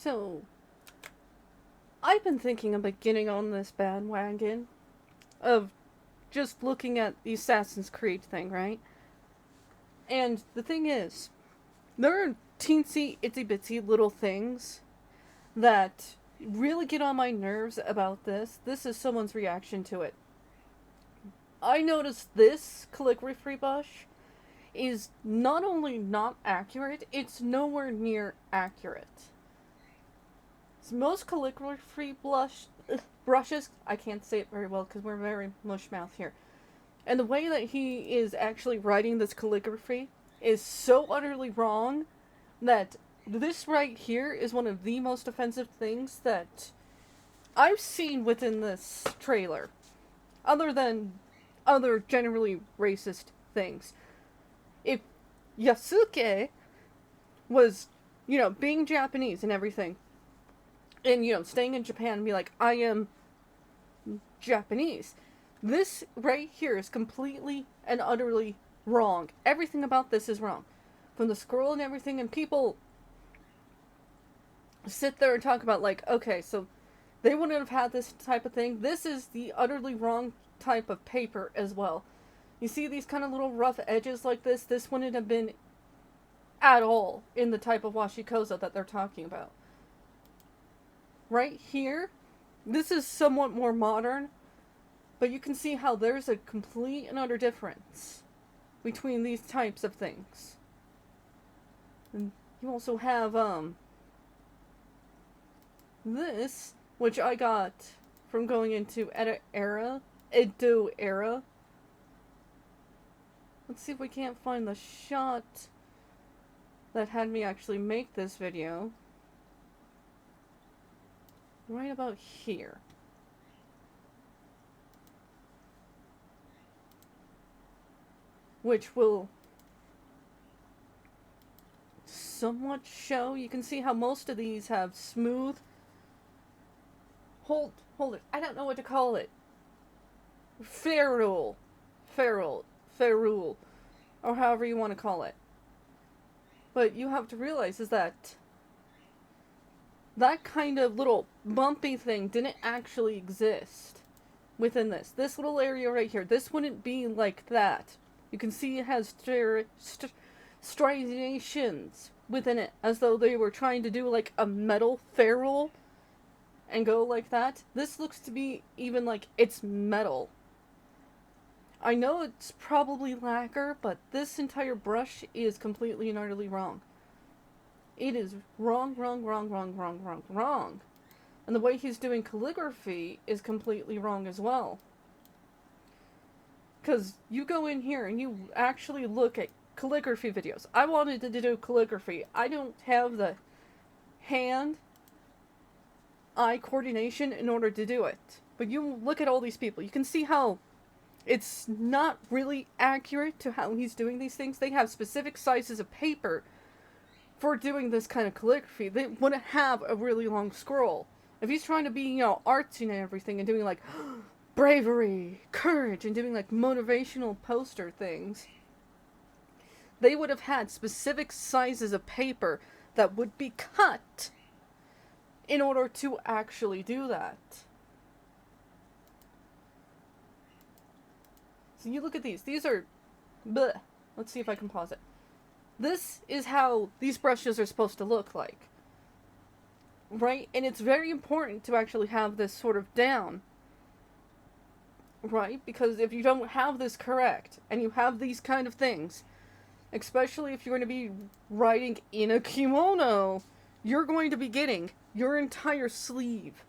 So, I've been thinking about getting on this bandwagon of just looking at the Assassin's Creed thing, right? And the thing is, there are teensy, itsy bitsy little things that really get on my nerves about this. This is someone's reaction to it. I noticed this calligraphy brush is not only not accurate, it's nowhere near accurate. So most calligraphy brushes, I can't say it very well because we're very mushmouth here. And the way that he is actually writing this calligraphy is so utterly wrong that this right here is one of the most offensive things that I've seen within this trailer. Other than other generally racist things. If Yusuke was, being Japanese and everything, and, staying in Japan and be like, I am Japanese, this right here is completely and utterly wrong. Everything about this is wrong. From the scroll and everything, and people sit there and talk about, like, okay, so they wouldn't have had this type of thing. This is the utterly wrong type of paper as well. You see these kind of little rough edges like this wouldn't have been at all in the type of washikosa that they're talking about. Right here, this is somewhat more modern, but you can see how there's a complete and utter difference between these types of things. And you also have, this, which I got from going into Edo era. Let's see if we can't find the shot that had me actually make this video. Right about here. Which will somewhat show. You can see how most of these have smooth. Hold it. I don't know what to call it. Ferrule, or however you want to call it. But you have to realize is that kind of little bumpy thing didn't actually exist within this. This little area right here, this wouldn't be like that. You can see it has striations within it, as though they were trying to do like a metal ferrule and go like that. This looks to be even like it's metal. I know it's probably lacquer, but this entire brush is completely and utterly wrong. It is wrong. And the way he's doing calligraphy is completely wrong as well. Because you go in here and you actually look at calligraphy videos. I wanted to do calligraphy. I don't have the hand-eye coordination in order to do it. But you look at all these people. You can see how it's not really accurate to how he's doing these things. They have specific sizes of paper for doing this kind of calligraphy. They wouldn't have a really long scroll. If he's trying to be, artsy and everything and doing like bravery, courage, and doing like motivational poster things, they would have had specific sizes of paper that would be cut in order to actually do that. So you look at these. These are bleh. Let's see if I can pause it. This is how these brushes are supposed to look like. Right? And it's very important to actually have this sort of down. Right? Because if you don't have this correct, and you have these kind of things, especially if you're going to be writing in a kimono, you're going to be getting your entire sleeve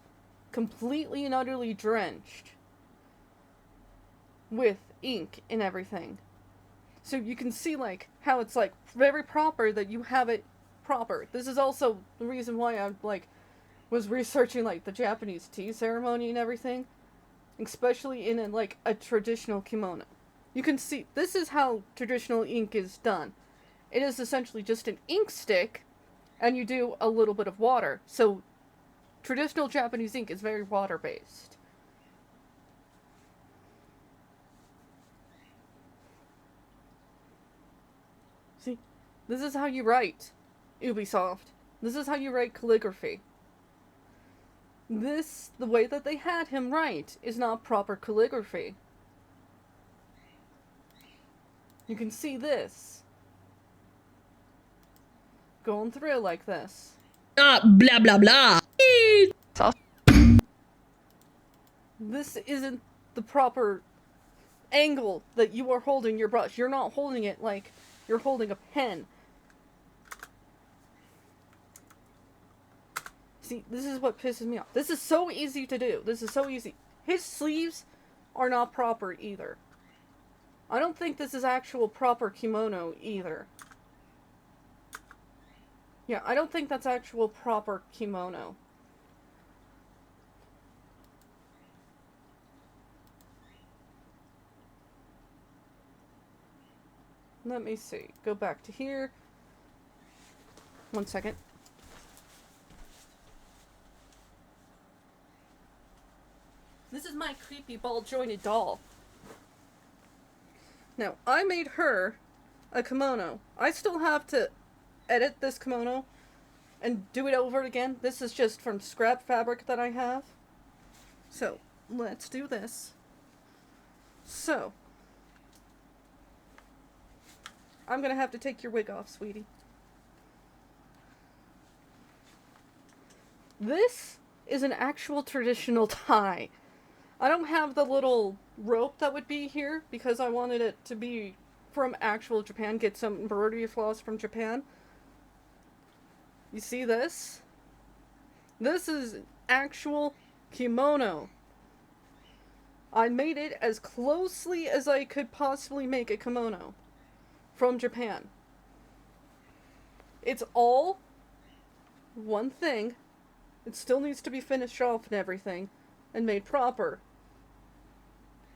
completely and utterly drenched with ink and everything. So you can see like how it's like very proper that you have it proper. This is also the reason why I was researching like the Japanese tea ceremony and everything, especially in a traditional kimono. You can see this is how traditional ink is done. It is essentially just an ink stick and you do a little bit of water. So traditional Japanese ink is very water based. See, this is how you write, Ubisoft. This is how you write calligraphy. This, the way that they had him write, is not proper calligraphy. You can see this. Going through like this. Blah, blah, blah. This isn't the proper angle that you are holding your brush. You're not holding it like you're holding a pen. See, this is what pisses me off. This is so easy to do. This is so easy. His sleeves are not proper either. I don't think this is actual proper kimono either. Yeah, I don't think that's actual proper kimono. Let me see. Go back to here. 1 second. This is my creepy ball-jointed doll. Now, I made her a kimono. I still have to edit this kimono and do it over again. This is just from scrap fabric that I have. So, let's do this. So, I'm gonna have to take your wig off, sweetie. This is an actual traditional tie. I don't have the little rope that would be here because I wanted it to be from actual Japan. Get some embroidery floss from Japan. You see this? This is actual kimono. I made it as closely as I could possibly make a kimono from Japan. It's all one thing. It still needs to be finished off and everything and made proper.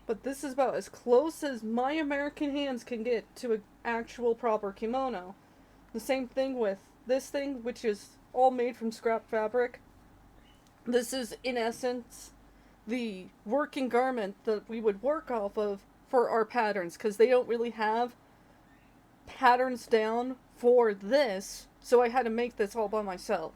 But this is about as close as my American hands can get to an actual proper kimono. The same thing with this thing, which is all made from scrap fabric. This is, in essence, the working garment that we would work off of for our patterns, because they don't really have patterns down for this, so I had to make this all by myself.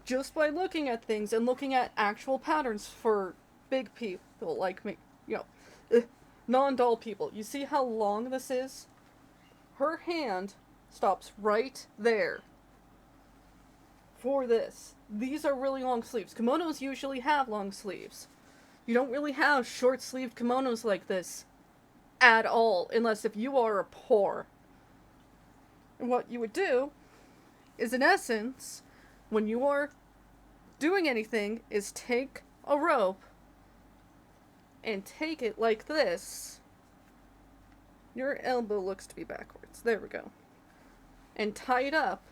Just by looking at things and looking at actual patterns for big people like me. You know, non-doll people. You see how long this is? Her hand stops right there. For this. These are really long sleeves. Kimonos usually have long sleeves. You don't really have short-sleeved kimonos like this at all, unless if you are poor. And what you would do is, in essence, when you are doing anything, is take a rope and take it like this. Your elbow looks to be backwards. There we go. And tie it up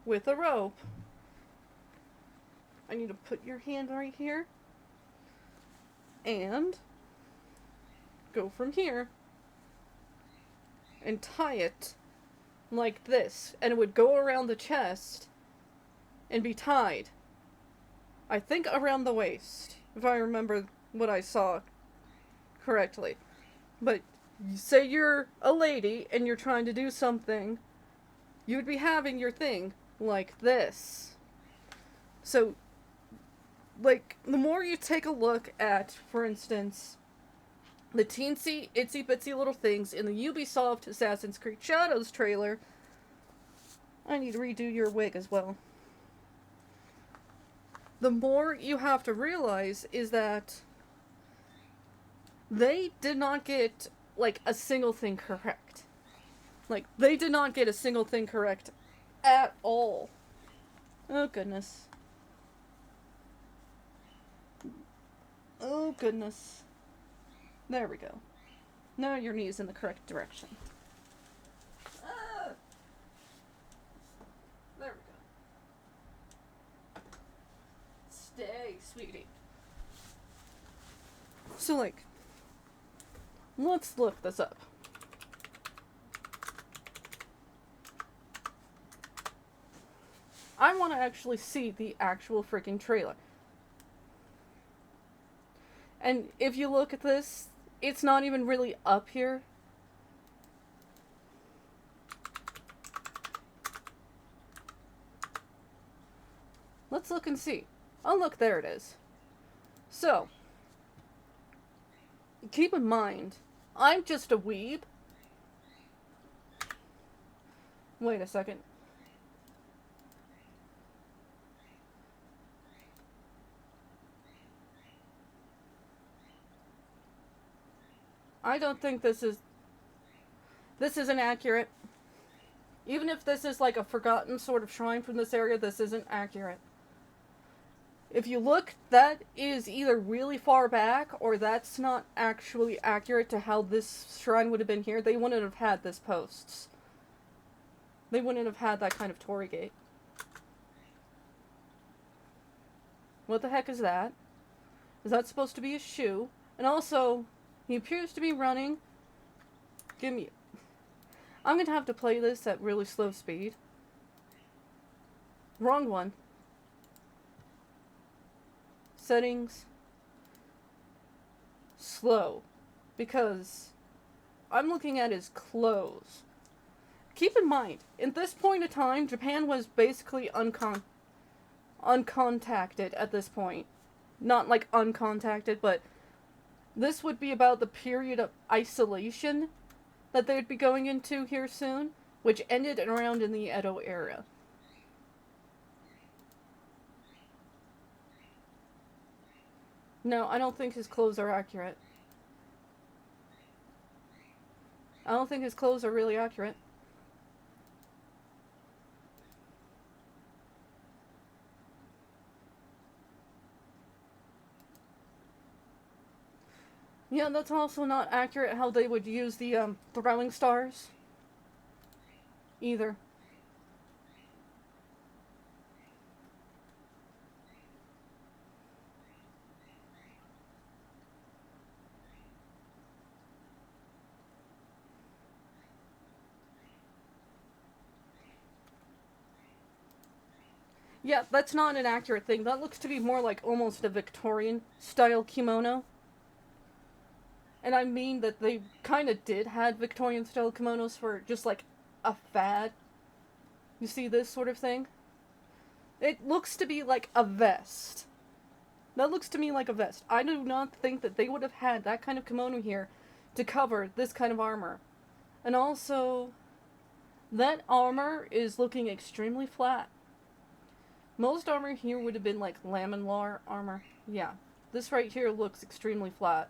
with a rope. I need to put your hand right here. And go from here and tie it like this. And it would go around the chest and be tied. I think around the waist, if I remember what I saw correctly. But say you're a lady and you're trying to do something, you would be having your thing like this. So, like, the more you take a look at, for instance, the teensy, itsy bitsy little things in the Ubisoft Assassin's Creed Shadows trailer, I need to redo your wig as well. The more you have to realize is that they did not get, like, a single thing correct. Like, they did not get a single thing correct at all. Oh, goodness. Oh, goodness. There we go. Now your knee's in the correct direction. There we go. Stay, sweetie. So, like, let's look this up. I want to actually see the actual freaking trailer. And if you look at this, it's not even really up here. Let's look and see. Oh, look, there it is. So, keep in mind, I'm just a weeb. Wait a second. I don't think this isn't accurate. Even if this is like a forgotten sort of shrine from this area, this isn't accurate. If you look, that is either really far back, or that's not actually accurate to how this shrine would have been here. They wouldn't have had this posts. They wouldn't have had that kind of torii gate. What the heck is that? Is that supposed to be a shoe? And also, he appears to be running. Give me... I'm gonna have to play this at really slow speed. Wrong one. Settings. Slow. Because I'm looking at his clothes. Keep in mind, at this point in time, Japan was basically uncontacted at this point. Not like uncontacted, but this would be about the period of isolation that they'd be going into here soon, which ended around in the Edo era. No, I don't think his clothes are accurate. I don't think his clothes are really accurate. Yeah, that's also not accurate how they would use the throwing stars. Either. Yeah, that's not an accurate thing. That looks to be more like almost a Victorian style kimono. And I mean that they kind of did have Victorian style kimonos for just like a fad. You see this sort of thing? It looks to be like a vest. That looks to me like a vest. I do not think that they would have had that kind of kimono here to cover this kind of armor. And also, that armor is looking extremely flat. Most armor here would have been like laminar armor. Yeah. This right here looks extremely flat.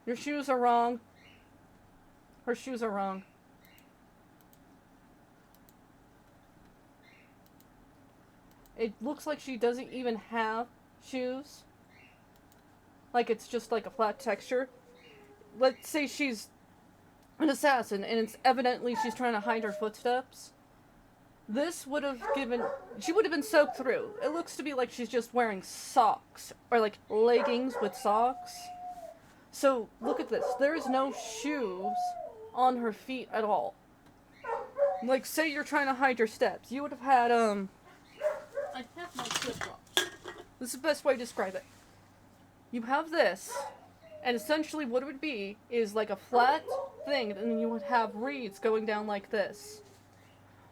Your shoes are wrong. Her shoes are wrong. It looks like she doesn't even have shoes. Like it's just like a flat texture. Let's say she's an assassin and it's evidently she's trying to hide her footsteps. This would have given... She would have been soaked through. It looks to be like she's just wearing socks. Or like leggings with socks. So, look at this. There is no shoes on her feet at all. Like, say you're trying to hide your steps. You would have had, I have my flip-flops. This is the best way to describe it. You have this, and essentially what it would be is like a flat thing, and then you would have reeds going down like this.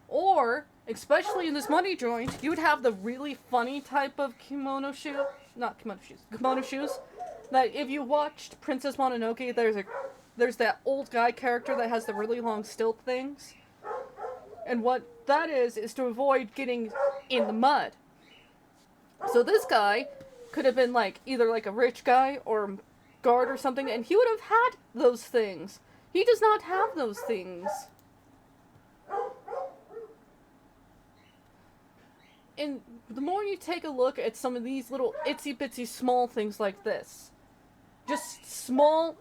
Or, especially in this money joint, you would have the really funny type of kimono shoe. Not kimono shoes. Kimono shoes. That if you watched Princess Mononoke, there's that old guy character that has the really long stilt things. And what that is to avoid getting in the mud. So this guy could have been like either like a rich guy or a guard or something, and he would have had those things. He does not have those things. And the more you take a look at some of these little itsy bitsy small things like this, just small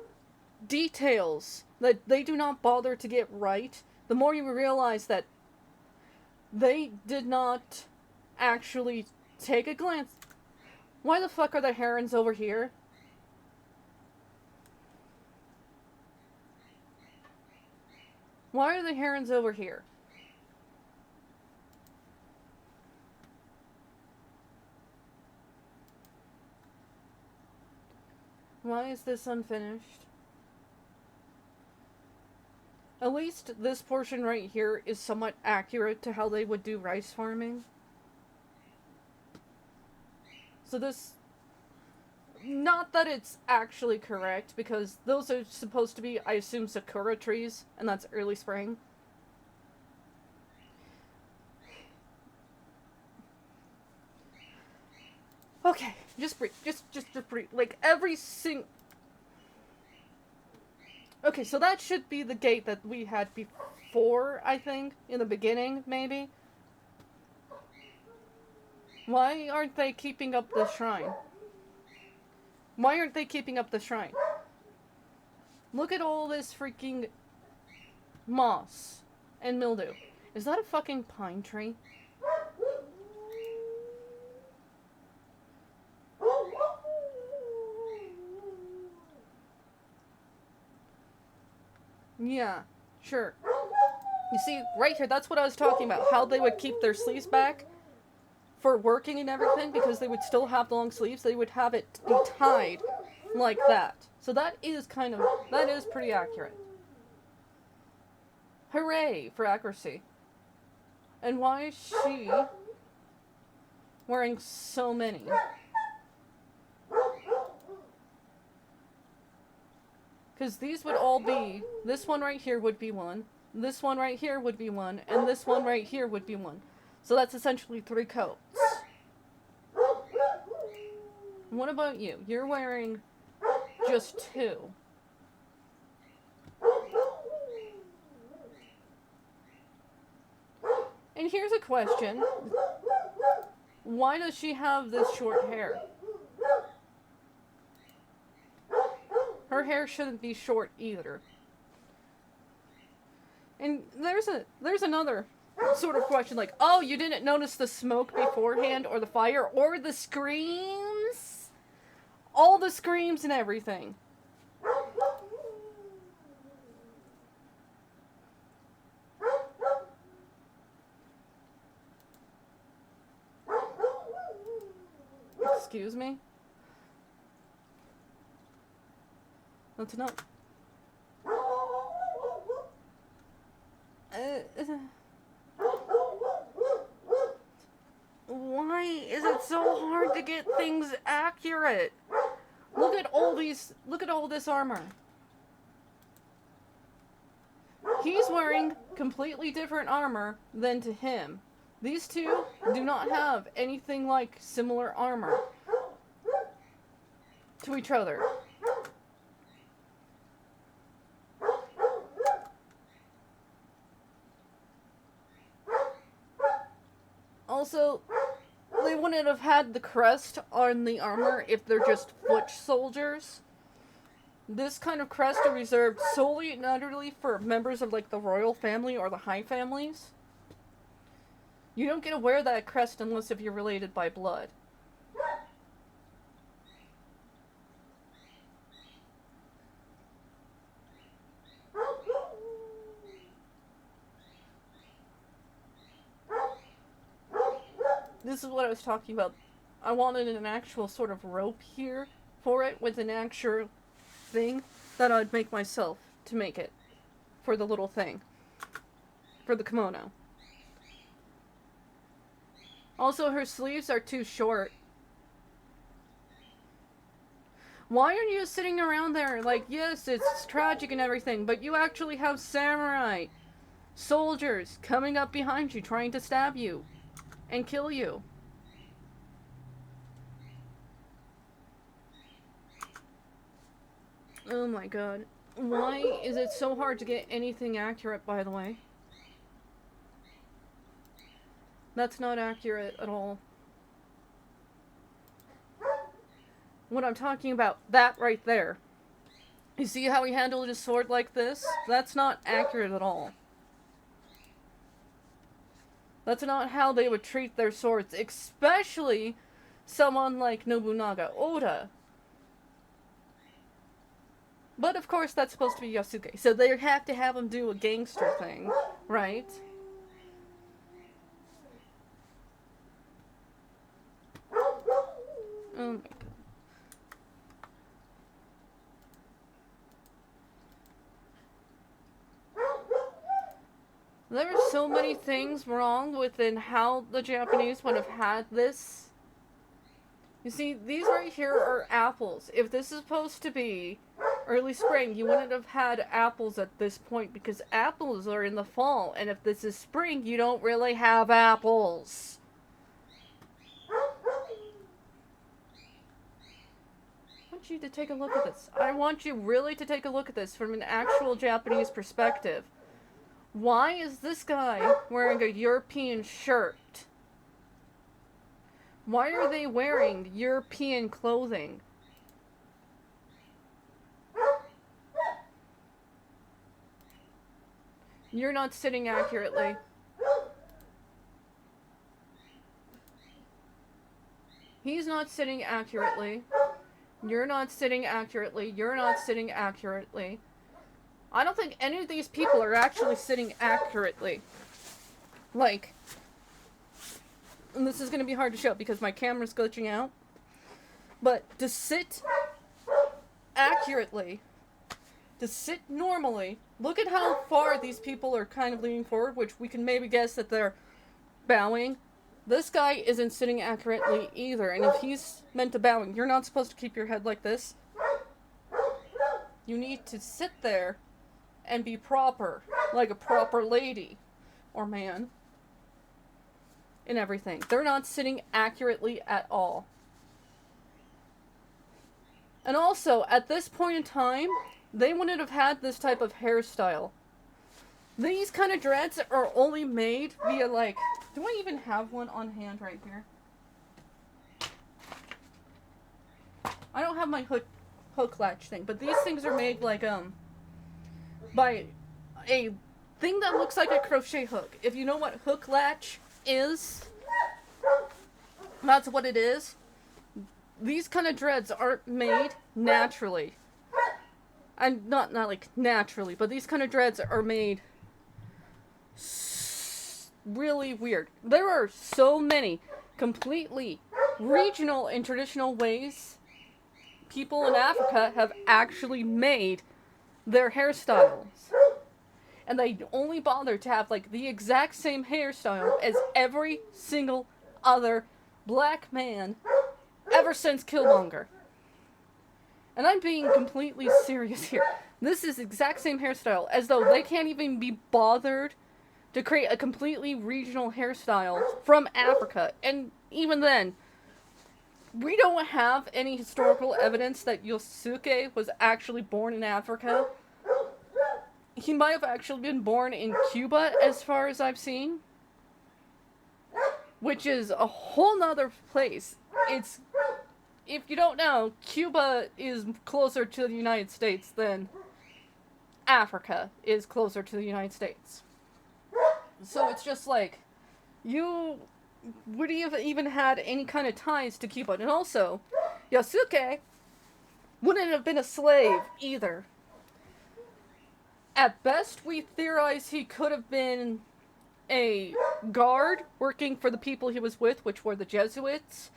details that they do not bother to get right, the more you realize that they did not actually take a glance. Why the fuck are the herons over here? Why are the herons over here? Why is this unfinished? At least this portion right here is somewhat accurate to how they would do rice farming. So this... Not that it's actually correct, because those are supposed to be, I assume, sakura trees, and that's early spring. Okay, just breathe. Just breathe. Like, every Okay, so that should be the gate that we had before, I think, in the beginning, maybe. Why aren't they keeping up the shrine? Why aren't they keeping up the shrine? Look at all this freaking moss and mildew. Is that a fucking pine tree? Yeah, sure. You see, right here, that's what I was talking about. How they would keep their sleeves back for working and everything, because they would still have the long sleeves. They would have it be tied like that. So that is pretty accurate. Hooray for accuracy. And why is she wearing so many? Because these would all be, this one right here would be one, this one right here would be one, and this one right here would be one. So that's essentially 3 coats. What about you? You're wearing just 2. And here's a question. Why does she have this short hair? Her hair shouldn't be short either. And there's another sort of question, like, oh, you didn't notice the smoke beforehand, or the fire, or the screams? All the screams and everything. Excuse me? That's enough. Why is it so hard to get things accurate? Look at all this armor. He's wearing completely different armor than to him. These two do not have anything like similar armor to each other. Also, they wouldn't have had the crest on the armor if they're just foot soldiers. This kind of crest is reserved solely and utterly for members of, like, the royal family or the high families. You don't get to wear that crest unless if you're related by blood. This is what I was talking about. I wanted an actual sort of rope here for it, with an actual thing that I'd make myself to make it for the little thing. For the kimono. Also, her sleeves are too short. Why are you sitting around there like, yes, it's tragic and everything, but you actually have samurai soldiers coming up behind you trying to stab you and kill you? Oh my god. Why is it so hard to get anything accurate, by the way? That's not accurate at all. What I'm talking about, that right there. You see how he handled his sword like this? That's not accurate at all. That's not how they would treat their swords, especially someone like Nobunaga Oda. But of course that's supposed to be Yusuke, so they have to have him do a gangster thing, right? Oh my god. There are so many things wrong within how the Japanese would have had this. You see, these right here are apples. If this is supposed to be early spring, you wouldn't have had apples at this point because apples are in the fall. And if this is spring, you don't really have apples. I want you to take a look at this. I want you really to take a look at this from an actual Japanese perspective. Why is this guy wearing a European shirt? Why are they wearing European clothing? You're not sitting accurately. He's not sitting accurately. You're not sitting accurately. You're not sitting accurately. I don't think any of these people are actually sitting accurately. Like, and this is going to be hard to show because my camera's glitching out. But to sit accurately, to sit normally, look at how far these people are kind of leaning forward, which we can maybe guess that they're bowing. This guy isn't sitting accurately either, and if he's meant to bowing, you're not supposed to keep your head like this. You need to sit there and be proper, like a proper lady or man in everything. They're not sitting accurately at all. And also, at this point in time, they wouldn't have had this type of hairstyle. These kind of dreads are only made via, like, do I even have one on hand right here? I don't have my hook latch thing, but these things are made, like, by a thing that looks like a crochet hook. If you know what hook latch is, that's what it is. These kind of dreads aren't made naturally. And not like naturally, but these kind of dreads are made really weird. There are so many completely regional and traditional ways people in Africa have actually made their hairstyles. And they only bother to have like the exact same hairstyle as every single other black man ever since Killmonger. And I'm being completely serious here. This is the exact same hairstyle, as though they can't even be bothered to create a completely regional hairstyle from Africa. And even then, we don't have any historical evidence that Yusuke was actually born in Africa. He might have actually been born in Cuba, as far as I've seen. Which is a whole nother place. It's... If you don't know, Cuba is closer to the United States than Africa is closer to the United States. So it's just like, you would have even had any kind of ties to Cuba. And also, Yusuke wouldn't have been a slave either. At best, we theorize he could have been a guard working for the people he was with, which were the Jesuits.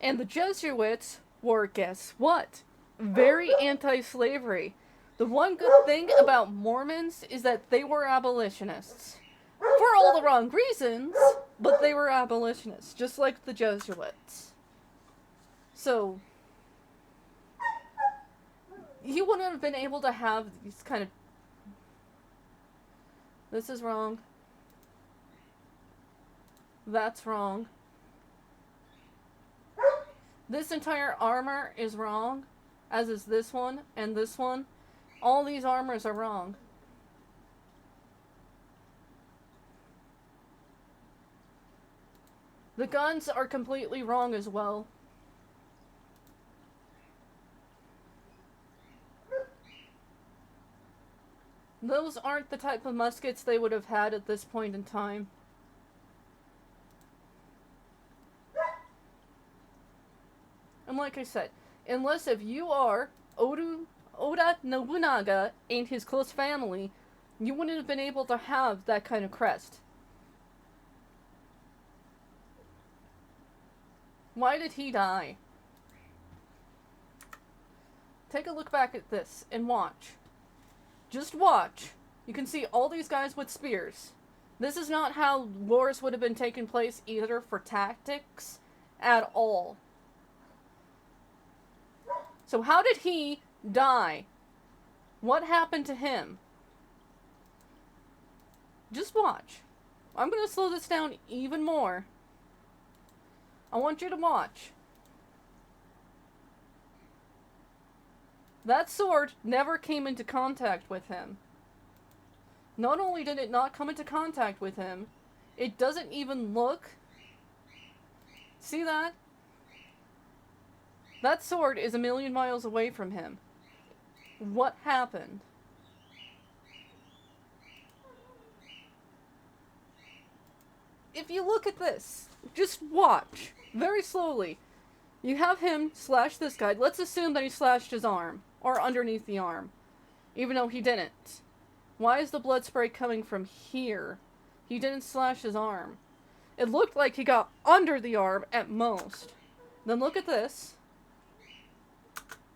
And the Jesuits were, guess what? Very anti-slavery. The one good thing about Mormons is that they were abolitionists. For all the wrong reasons, but they were abolitionists, just like the Jesuits. So, he wouldn't have been able to have these kind of... This is wrong. That's wrong. This entire armor is wrong, as is this one and this one. All these armors are wrong. The guns are completely wrong as well. Those aren't the type of muskets they would have had at this point in time. And like I said, unless if you are Oda Nobunaga and his close family, you wouldn't have been able to have that kind of crest. Why did he die? Take a look back at this and watch. Just watch. You can see all these guys with spears. This is not how wars would have been taking place either for tactics at all. So how did he die? What happened to him? Just watch. I'm going to slow this down even more. I want you to watch. That sword never came into contact with him. Not only did it not come into contact with him, it doesn't even look... See that? That sword is 1,000,000 miles away from him. What happened? If you look at this, just watch, very slowly. You have him slash this guy. Let's assume that he slashed his arm, or underneath the arm, even though he didn't. Why is the blood spray coming from here? He didn't slash his arm. It looked like he got under the arm at most. Then look at this.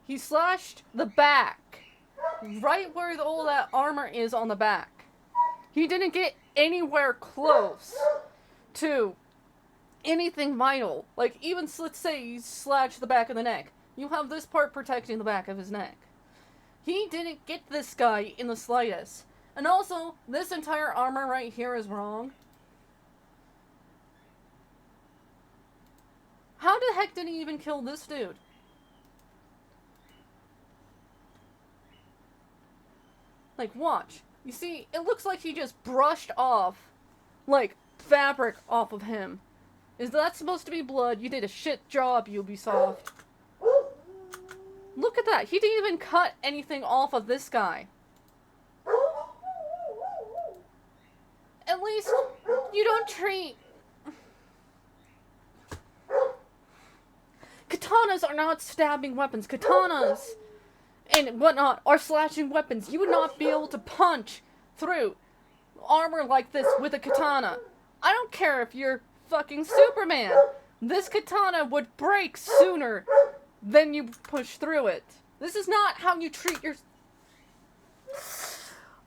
He slashed the back, right where all that armor is on the back. He didn't get anywhere close to anything vital. Like, even, let's say he slashed the back of the neck. You have this part protecting the back of his neck. He didn't get this guy in the slightest. And also, this entire armor right here is wrong. How the heck did he even kill this dude? Like, watch. You see, it looks like he just brushed off, like, fabric off of him. Is that supposed to be blood? You did a shit job, Ubisoft. Look at that. He didn't even cut anything off of this guy. At least, you don't treat... Katanas are not stabbing weapons. Katanas and whatnot are slashing weapons. You would not be able to punch through armor like this with a katana. I don't care if you're fucking Superman. This katana would break sooner than you push through it. This is not how you treat your...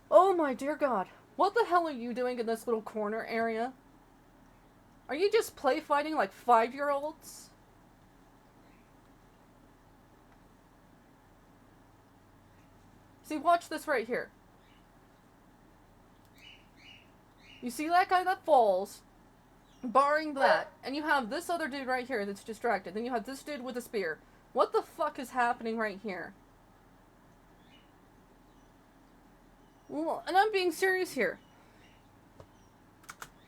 Oh my dear God. What the hell are you doing in this little corner area? Are you just play fighting like 5-year-olds? See, watch this right here. You see that guy that falls, barring that, and you have this other dude right here that's distracted. Then you have this dude with a spear. What the fuck is happening right here? Well, and I'm being serious here.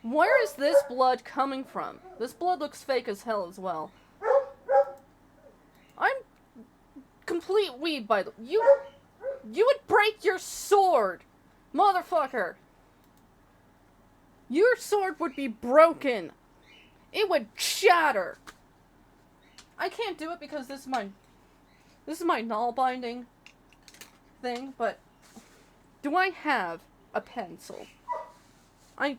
Where is this blood coming from? This blood looks fake as hell as well. I'm complete weeb, by the... You would break your sword, motherfucker. Your sword would be broken. It would shatter. I can't do it because this is my null binding thing, but do I have a pencil? I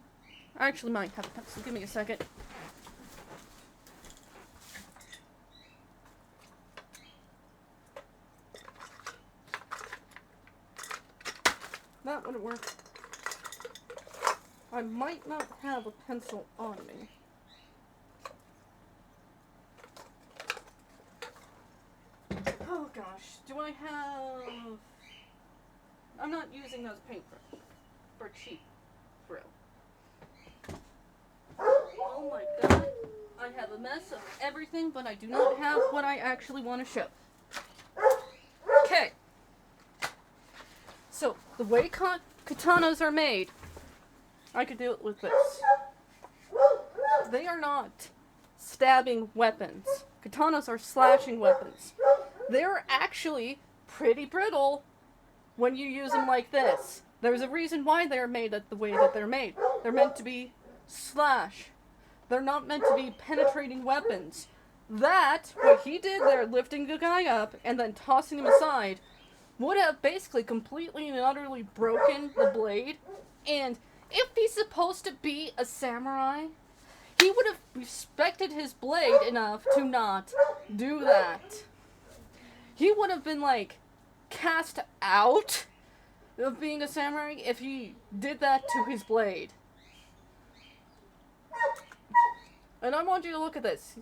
actually might have a pencil. Give me a second. That wouldn't work. I might not have a pencil on me. Oh gosh, do I have... I'm not using those paintbrushes. For cheap thrill. Oh my god. I have a mess of everything, but I do not have what I actually want to show. Okay. So, the way katanas are made, I could do it with this. They are not stabbing weapons. Katanas are slashing weapons. They're actually pretty brittle when you use them like this. There's a reason why they're made the way that they're made. They're meant to be slash. They're not meant to be penetrating weapons. That, what he did there, lifting the guy up and then tossing him aside, would have basically completely and utterly broken the blade. And if he's supposed to be a samurai, he would have respected his blade enough to not do that. He would have been, like, cast out of being a samurai if he did that to his blade. And I want you to look at this.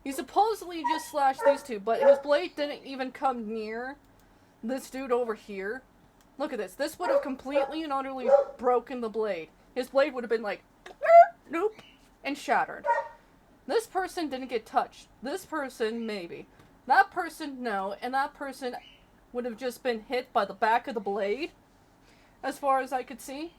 He supposedly just slashed these two, but his blade didn't even come near this dude over here. Look at this. This would have completely and utterly broken the blade. His blade would have been like, nope, and shattered. This person didn't get touched. This person, maybe. That person, no. And that person would have just been hit by the back of the blade, as far as I could see.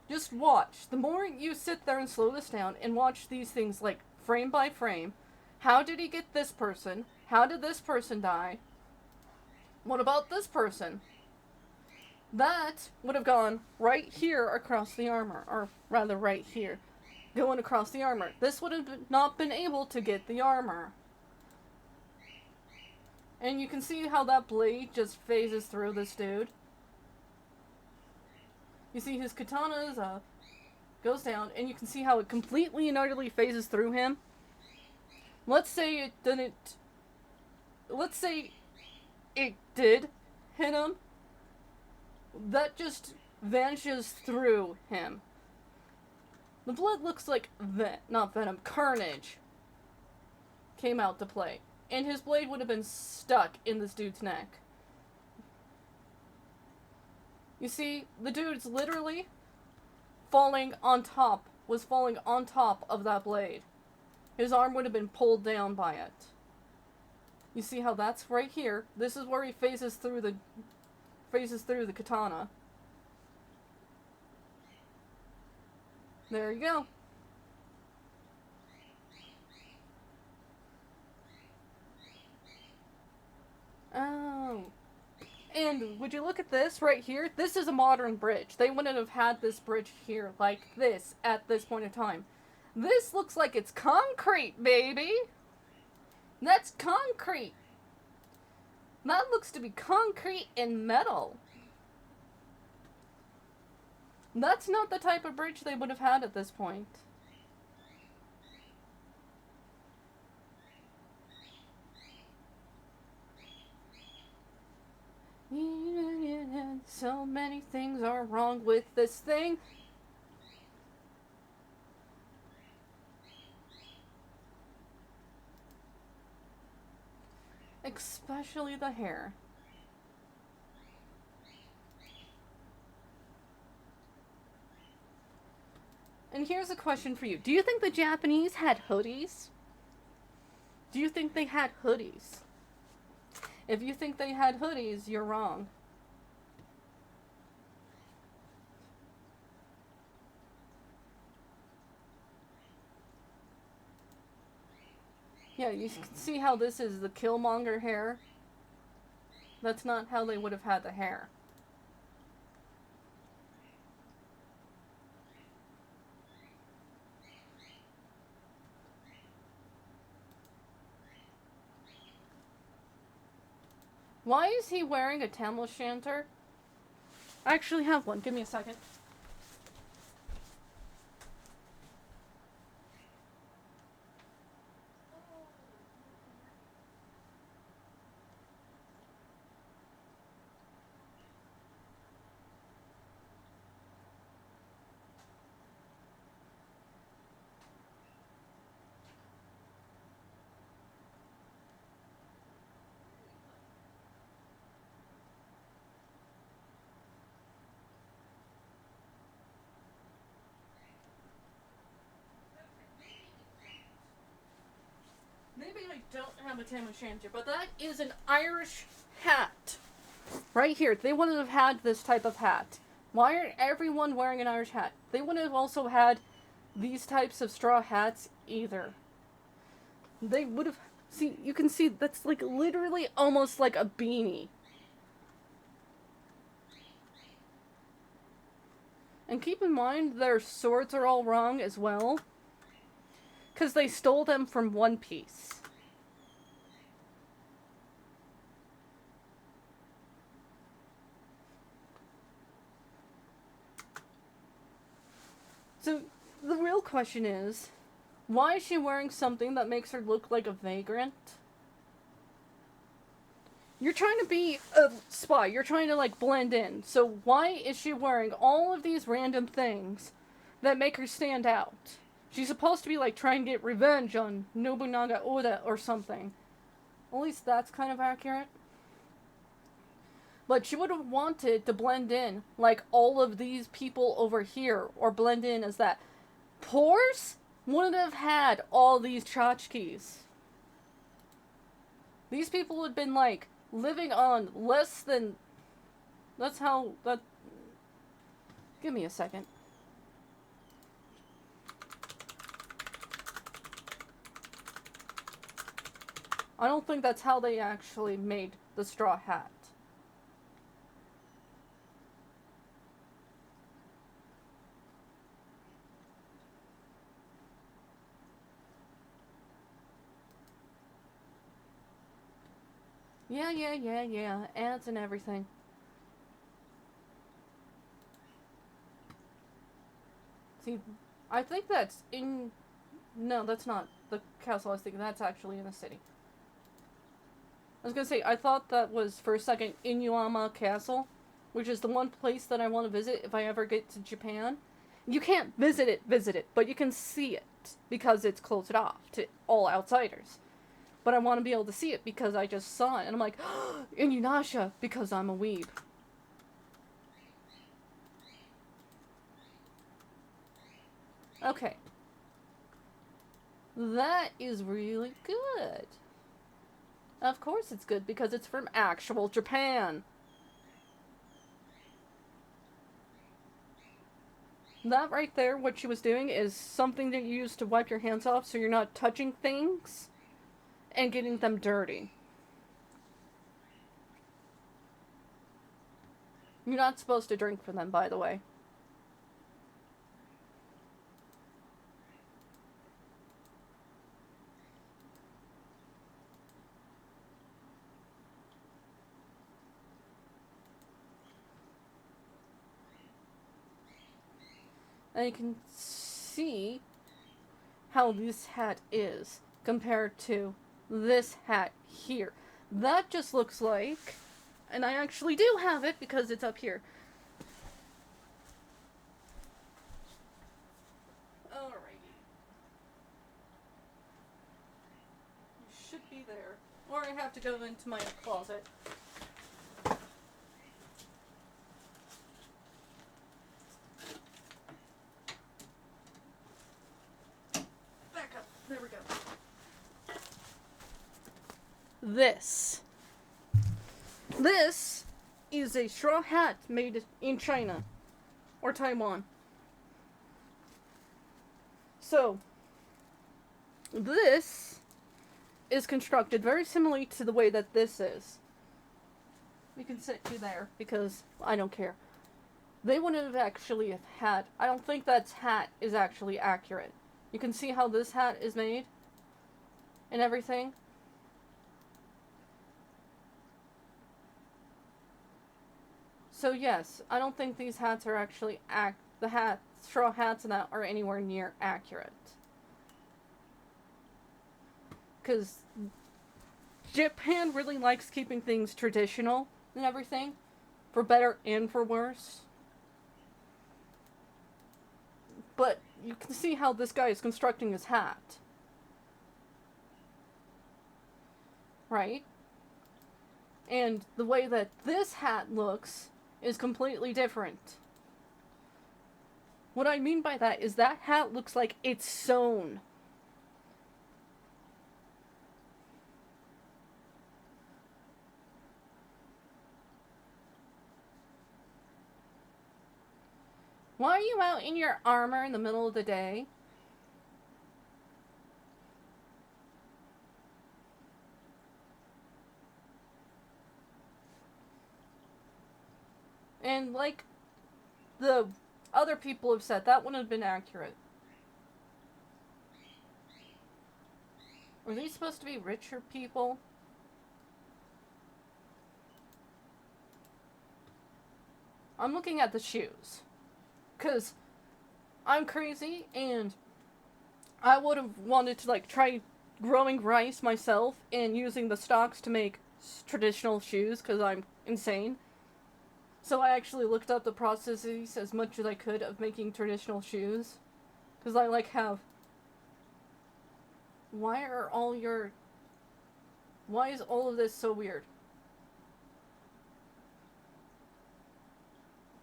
Just watch. The more you sit there and slow this down and watch these things like frame by frame. How did he get this person? How did this person die? What about this person? That would have gone right here across the armor. Or rather right here. Going across the armor. This would have not been able to get the armor. And you can see how that blade just phases through this dude. You see his katana goes down, and you can see how it completely and utterly phases through him. Let's say it didn't... Let's say it did hit him. That just vanishes through him. The blood looks like not venom, carnage came out to play. And his blade would have been stuck in this dude's neck. You see, the dude's literally falling on top of that blade. His arm would have been pulled down by it. You see how that's right here? This is where he phases through the katana. There you go. Oh. And would you look at this right here? This is a modern bridge. They wouldn't have had this bridge here like this at this point in time. This looks like it's concrete, baby. That's concrete. That looks to be concrete and metal. That's not the type of bridge they would have had at this point. So many things are wrong with this thing. Especially the hair. And here's a question for you. Do you think the Japanese had hoodies? Do you think they had hoodies? If you think they had hoodies, you're wrong. Yeah, you can see how this is the Killmonger hair. That's not how they would have had the hair. Why is he wearing a Tamil shanter? I actually have one. Give me a second. Maybe I don't have a Tam O'Shanter, but that is an Irish hat. Right here. They wouldn't have had this type of hat. Why aren't everyone wearing an Irish hat? They wouldn't have also had these types of straw hats either. They would have... See, you can see that's like literally almost like a beanie. And keep in mind their swords are all wrong as well. Because they stole them from One Piece. So, the real question is, why is she wearing something that makes her look like a vagrant? You're trying to be a spy. You're trying to, like, blend in. So why is she wearing all of these random things that make her stand out. She's supposed to be like trying to get revenge on Nobunaga Oda or something. At least that's kind of accurate. But she would have wanted to blend in like all of these people over here, or blend in as that. Pores wouldn't have had all these tchotchkes. These people had been like living on less than. That's how that. Give me a second. I don't think that's how they actually made the straw hat. Yeah. Ads and everything. See, I think that's in... No, that's not the castle I was thinking. That's actually in the city. I was gonna say, I thought that was, for a second, Inuyama Castle, which is the one place that I want to visit if I ever get to Japan. You can't visit it, but you can see it, because it's closed off to all outsiders. But I want to be able to see it because I just saw it, and I'm like, Inuyasha, because I'm a weeb. Okay. That is really good. Of course it's good, because it's from actual Japan. That right there, what she was doing, is something that you use to wipe your hands off so you're not touching things and getting them dirty. You're not supposed to drink from them, by the way. And you can see how this hat is compared to this hat here. That just looks like, and I actually do have it because it's up here. Alrighty. It should be there. Or I have to go into my closet. There we go. This is a straw hat made in China or Taiwan. So, this is constructed very similarly to the way that this is. We can sit you there because I don't care. They wouldn't have actually had. I don't think that hat is actually accurate. You can see how this hat is made and everything. So yes, I don't think these hats are actually the straw hats and that are anywhere near accurate. Because Japan really likes keeping things traditional and everything, for better and for worse. But you can see how this guy is constructing his hat. Right? And the way that this hat looks is completely different. What I mean by that is that hat looks like it's sewn. Why are you out in your armor in the middle of the day? And like the other people have said, that wouldn't have been accurate. Were these supposed to be richer people? I'm looking at the shoes. Because I'm crazy and I would have wanted to like try growing rice myself and using the stalks to make traditional shoes because I'm insane. So I actually looked up the processes as much as I could of making traditional shoes. Because I like have... Why is all of this so weird?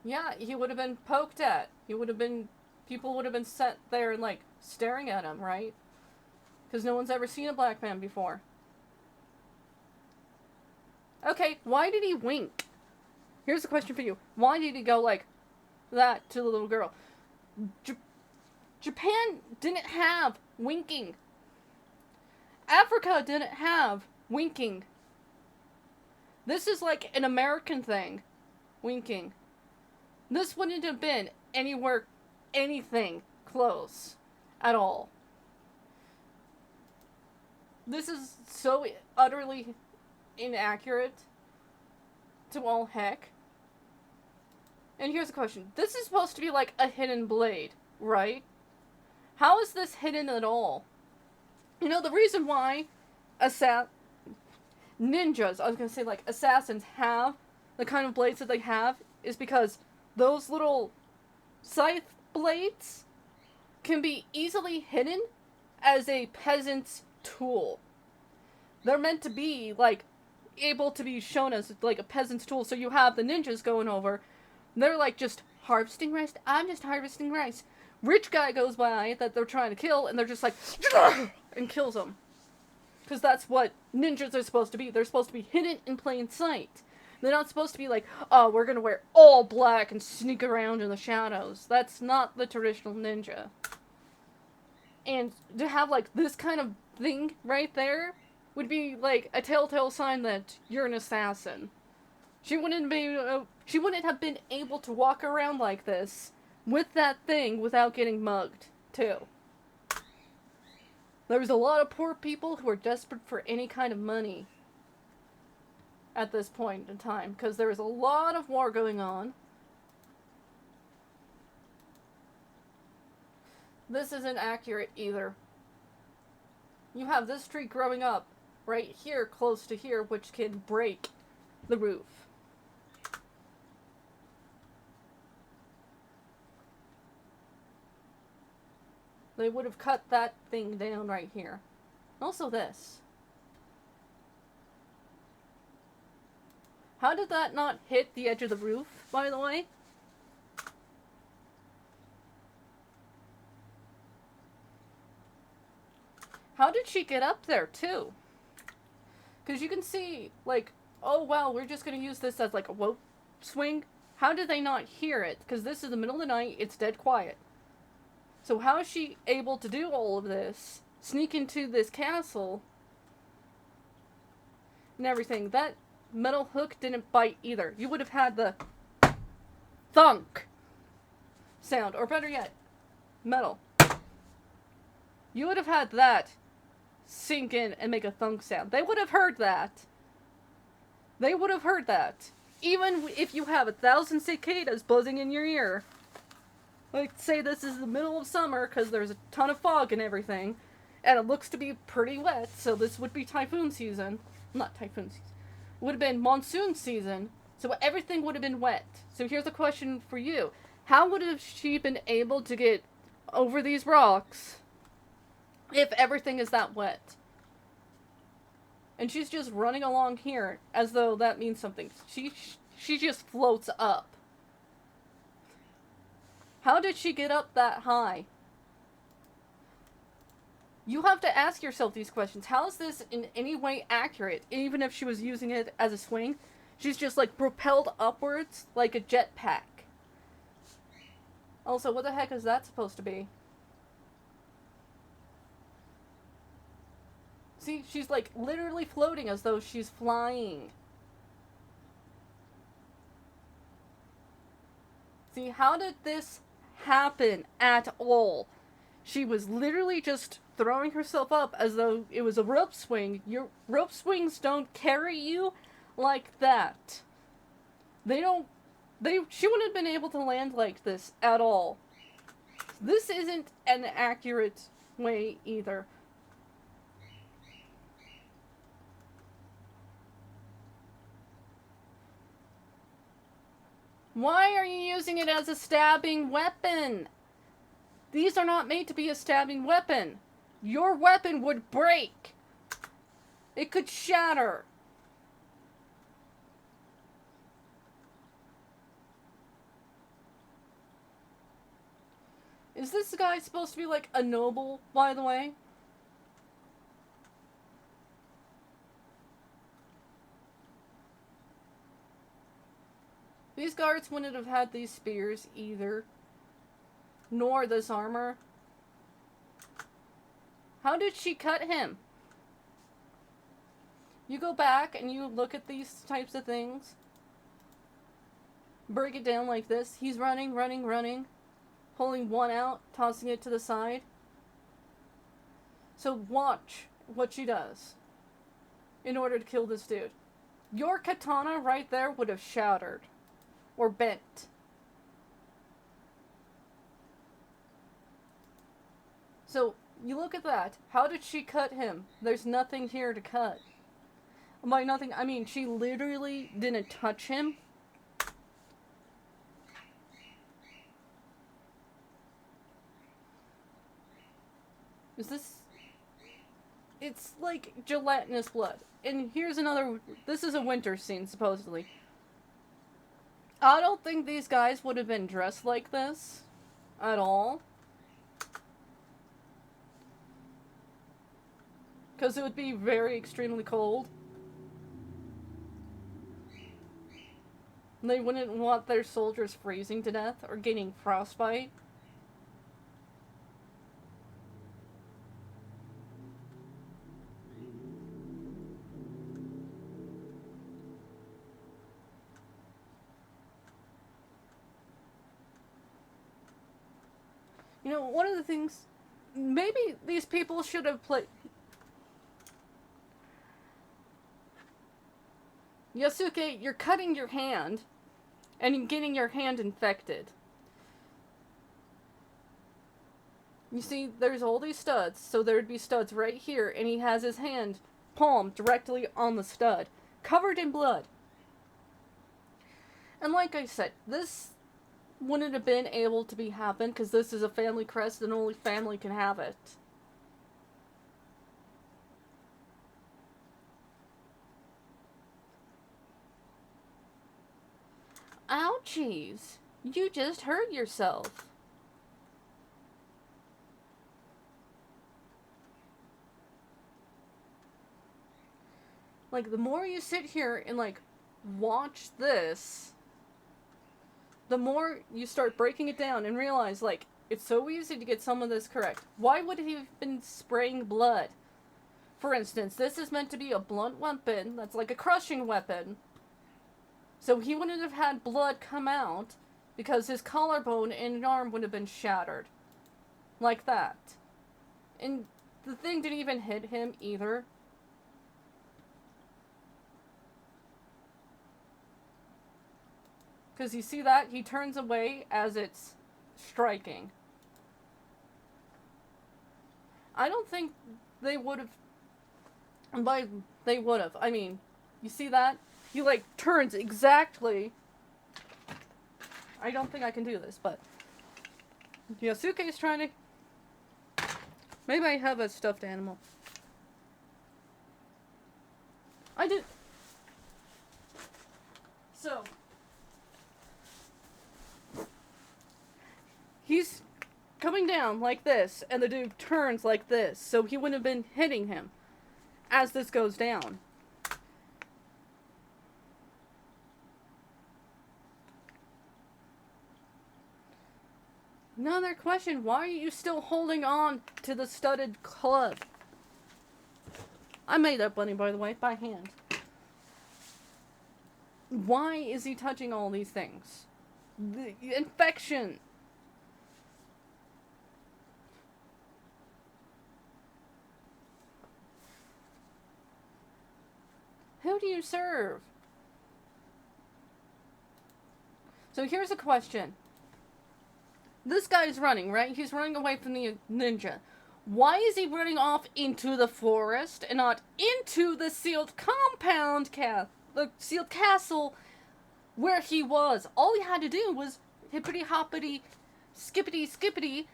Yeah, he would have been poked at. People would have been sat there and, like, staring at him, right? Because no one's ever seen a black man before. Okay, why did he wink? Here's a question for you. Why did he go like that to the little girl? Japan didn't have winking. Africa didn't have winking. This is like an American thing. Winking. This wouldn't have been anything close at all. This is so utterly inaccurate to all heck. And here's the question. This is supposed to be like a hidden blade, right? How is this hidden at all? You know, the reason why ninjas, I was gonna say like assassins, have the kind of blades that they have is because those little scythe blades can be easily hidden as a peasant's tool. They're meant to be like able to be shown as like a peasant's tool. So you have the ninjas going over, they're like just harvesting rice. I'm just harvesting rice. Rich guy goes by that they're trying to kill, and they're just like and kills them. Because that's what ninjas are supposed to be. They're supposed to be hidden in plain sight. They're not supposed to be like, oh, we're gonna wear all black and sneak around in the shadows. That's not the traditional ninja. And to have like this kind of thing right there would be like a telltale sign that you're an assassin. She wouldn't have been able to walk around like this with that thing without getting mugged, too. There's a lot of poor people who are desperate for any kind of money at this point in time, because there is a lot of war going on. This isn't accurate either. You have this tree growing up right here, close to here, which can break the roof. They would have cut that thing down right here. Also this. How did that not hit the edge of the roof, by the way? How did she get up there, too? Because you can see, like, oh, well, we're just going to use this as, like, a rope swing. How did they not hear it? Because this is the middle of the night, it's dead quiet. So how is she able to do all of this? Sneak into this castle and everything. That metal hook didn't bite either. You would have had the thunk sound. Or better yet, metal. You would have had that sink in and make a thunk sound. They would have heard that. They would have heard that. Even if you have 1,000 cicadas buzzing in your ear. Like, say this is the middle of summer because there's a ton of fog and everything, and it looks to be pretty wet, so this would be typhoon season. Not typhoon season. It would have been monsoon season, so everything would have been wet. So here's a question for you. How would have she been able to get over these rocks if everything is that wet? And she's just running along here as though that means something. She just floats up. How did she get up that high? You have to ask yourself these questions. How is this in any way accurate? Even if she was using it as a swing, she's just like propelled upwards like a jetpack. Also, what the heck is that supposed to be? See, she's like literally floating as though she's flying. See, how did this happen at all? She was literally just throwing herself up as though it was a rope swing. Your rope swings don't carry you like that. She wouldn't have been able to land like this at all. This isn't an accurate way either. Why are you using it as a stabbing weapon? These are not made to be a stabbing weapon. Your weapon would break. It could shatter. Is this guy supposed to be like a noble, by the way? These guards wouldn't have had these spears either. Nor this armor. How did she cut him? You go back and you look at these types of things. Break it down like this. He's running, running, running. Pulling one out, tossing it to the side. So watch what she does in order to kill this dude. Your katana right there would have shattered. Or bent. So, you look at that. How did she cut him? There's nothing here to cut. By nothing, I mean she literally didn't touch him. Is this... It's like gelatinous blood. And here's another... This is a winter scene, supposedly. I don't think these guys would have been dressed like this. At all. Because it would be very extremely cold. They wouldn't want their soldiers freezing to death or getting frostbite. You know, one of the things... Maybe these people should have played... Yusuke, you're cutting your hand and getting your hand infected. You see, there's all these studs, so there'd be studs right here, and he has his hand palm directly on the stud, covered in blood. And like I said, this wouldn't have been able to be happened because this is a family crest and only family can have it. Ouchies! You just hurt yourself. Like, the more you sit here and, like, watch this, the more you start breaking it down and realize, like, it's so easy to get some of this correct. Why would he have been spraying blood? For instance, this is meant to be a blunt weapon that's like a crushing weapon. So he wouldn't have had blood come out because his collarbone and arm would have been shattered. Like that. And the thing didn't even hit him either. Because you see that? He turns away as it's striking. I don't think they would have... By they would have, I mean, you see that? He, like, turns exactly... I don't think I can do this, but... Yusuke is trying to... Maybe I have a stuffed animal. I did... So... He's coming down like this, and the dude turns like this, so he wouldn't have been hitting him as this goes down. Another question, why are you still holding on to the studded club? I made that bunny, by the way, by hand. Why is he touching all these things? The infection. Who do you serve? So here's a question. This guy's running, right? He's running away from the ninja. Why is he running off into the forest and not into the sealed compound, the sealed castle where he was. All he had to do was hippity hoppity, skippity skippity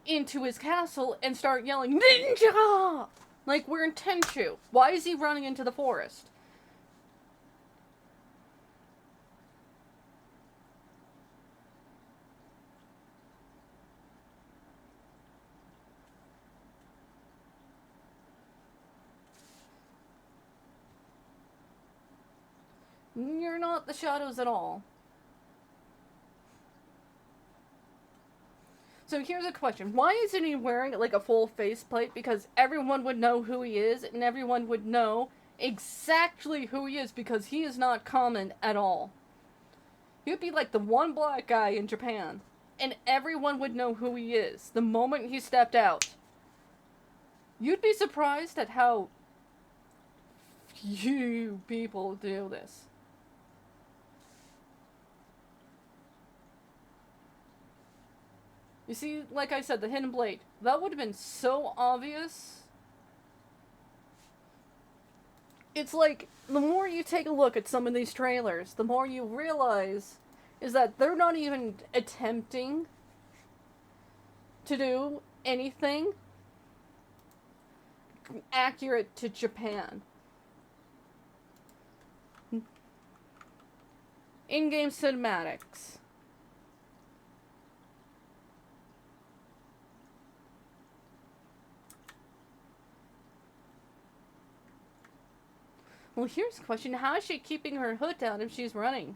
into his castle and start yelling, "Ninja!" Like we're in Tenchu. Why is he running into the forest? You're not the shadows at all. So here's a question. Why isn't he wearing like a full faceplate? Because everyone would know who he is and everyone would know exactly who he is because he is not common at all. He would be like the one black guy in Japan and everyone would know who he is the moment he stepped out. You'd be surprised at how few people do this. You see, like I said, the hidden blade. That would have been so obvious. It's like, the more you take a look at some of these trailers, the more you realize is that they're not even attempting to do anything accurate to Japan. In-game cinematics. Well, here's the question. How is she keeping her hood down if she's running?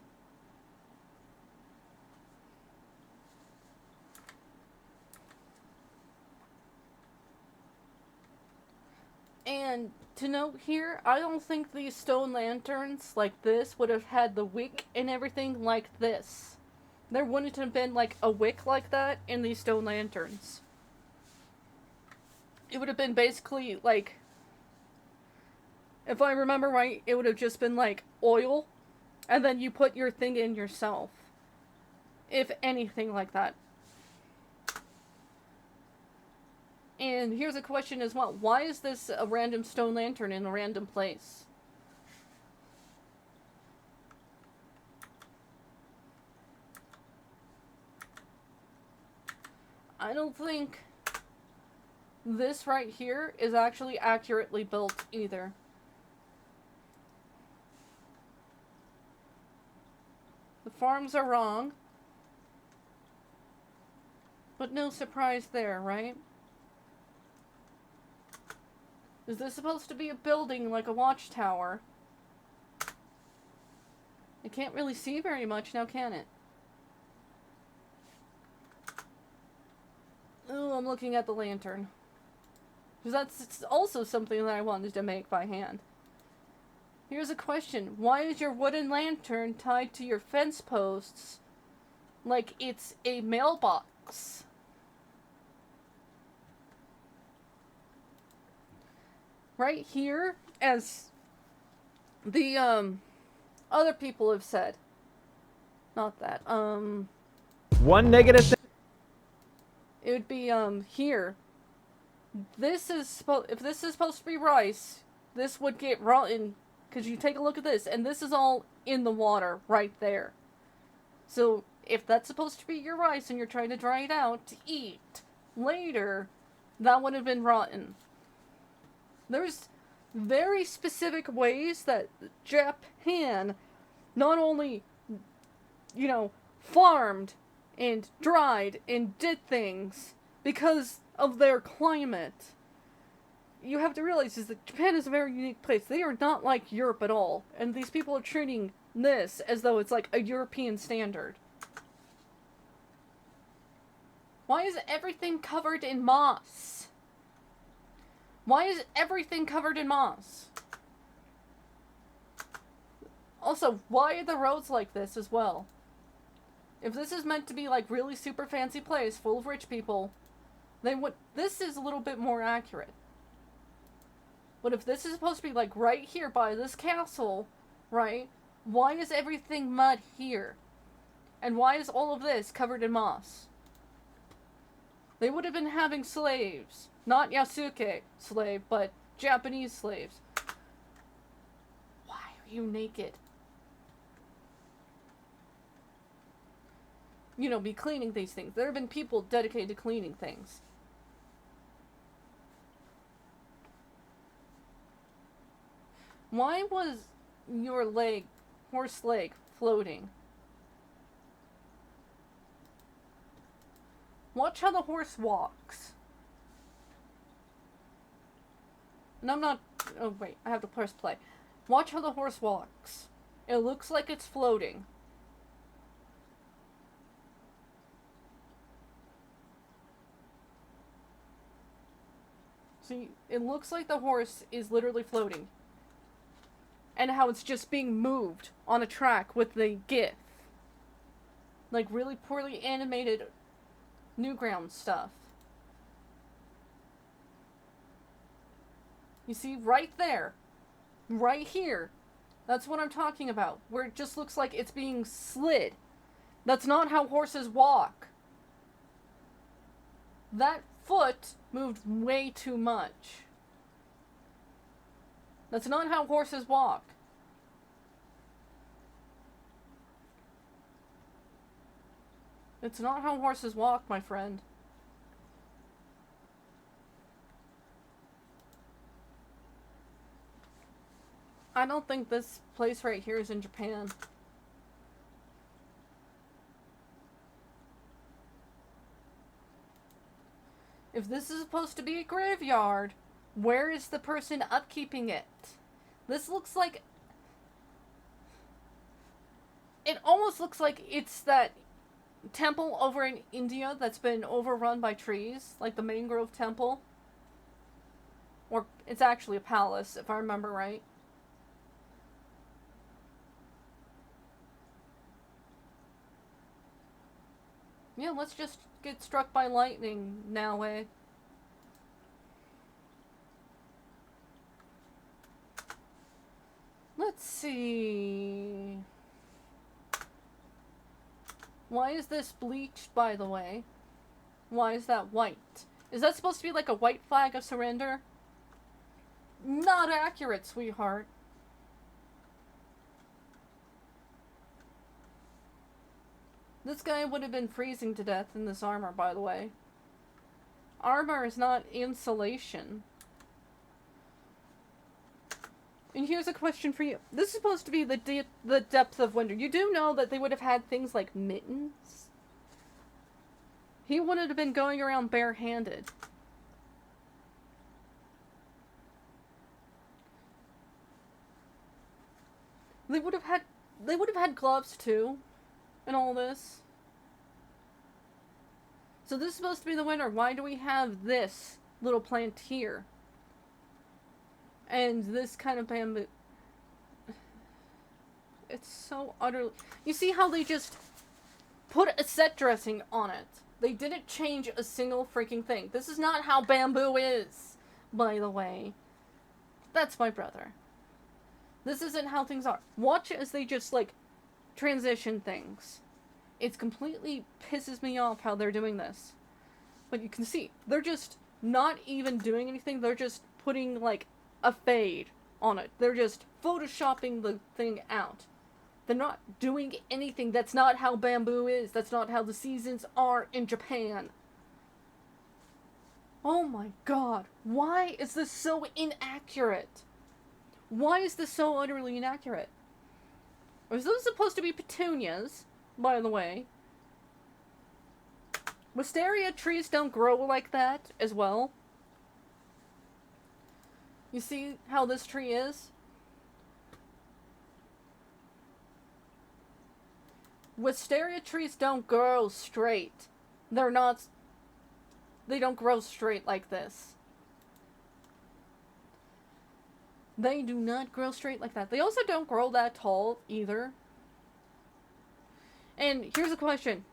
And to note here, I don't think these stone lanterns like this would have had the wick and everything like this. There wouldn't have been like a wick like that in these stone lanterns. It would have been basically like, if I remember right, it would have just been like oil, and then you put your thing in yourself. If anything like that. And here's a question as well. Why is this a random stone lantern in a random place? I don't think this right here is actually accurately built either. The farms are wrong. But no surprise there, right? Is this supposed to be a building like a watchtower? I can't really see very much now, can it? Oh, I'm looking at the lantern. Because that's also something that I wanted to make by hand. Here's a question. Why is your wooden lantern tied to your fence posts like it's a mailbox? Right here, as the other people have said. Not that. One negative thing. It would be here. This is if this is supposed to be rice, this would get rotten. Because you take a look at this, and this is all in the water right there. So, if that's supposed to be your rice and you're trying to dry it out to eat later, that would have been rotten. There's very specific ways that Japan not only, you know, farmed and dried and did things because of their climate. You have to realize is that Japan is a very unique place. They are not like Europe at all. And these people are treating this as though it's like a European standard. Why is everything covered in moss? Why is everything covered in moss? Also, why are the roads like this as well? If this is meant to be like really super fancy place full of rich people, then this is a little bit more accurate. But if this is supposed to be like right here by this castle, right? Why is everything mud here? And why is all of this covered in moss? They would have been having slaves. Not Yusuke slave, but Japanese slaves. Why are you naked? be cleaning these things. There have been people dedicated to cleaning things. Why was your horse leg, floating? Watch how the horse walks. And I'm not... Oh, wait. I have to press play. Watch how the horse walks. It looks like it's floating. See, it looks like the horse is literally floating. And how it's just being moved on a track with the GIF. Like, really poorly animated Newgrounds stuff. You see, right there. Right here. That's what I'm talking about. Where it just looks like it's being slid. That's not how horses walk. That foot moved way too much. That's not how horses walk. It's not how horses walk, my friend. I don't think this place right here is in Japan. If this is supposed to be a graveyard, where is the person upkeeping it? This looks like... It almost looks like it's that temple over in India that's been overrun by trees, like the mangrove temple. Or it's actually a palace, if I remember right. Yeah, let's just get struck by lightning now, eh? Let's see... Why is this bleached, by the way? Why is that white? Is that supposed to be like a white flag of surrender? Not accurate, sweetheart. This guy would have been freezing to death in this armor, by the way. Armor is not insulation. And here's a question for you. This is supposed to be the depth of winter. You do know that they would have had things like mittens? He wouldn't have been going around barehanded. They would have had gloves too. And all this. So this is supposed to be the winter. Why do we have this little plant here? And this kind of bamboo. It's so utterly... You see how they just put a set dressing on it. They didn't change a single freaking thing. This is not how bamboo is, by the way. That's my brother. This isn't how things are. Watch as they just, like, transition things. It completely pisses me off how they're doing this. But you can see, they're just not even doing anything. They're just putting, like, a fade on it. They're just photoshopping the thing out. They're not doing anything. That's not how bamboo is. That's not how the seasons are in Japan. Oh my god. Why is this so inaccurate? Why is this so utterly inaccurate? Was those supposed to be petunias, by the way? Wisteria trees don't grow like that as well. You see how this tree is? Wisteria trees don't grow straight. They don't grow straight like this. They do not grow straight like that. They also don't grow that tall either. And here's a question.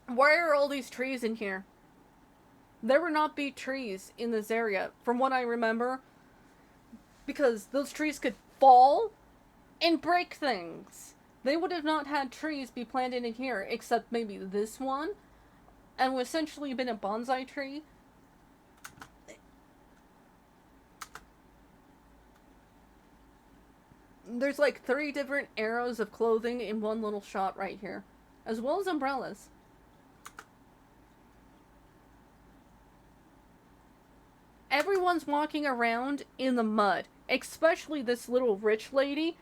Why are all these trees in here? There would not be trees in this area, from what I remember. Because those trees could fall and break things. They would have not had trees be planted in here, except maybe this one. And would essentially been a bonsai tree. There's like 3 different arrows of clothing in one little shot right here. as well as umbrellas. Everyone's walking around in the mud, especially this little rich lady.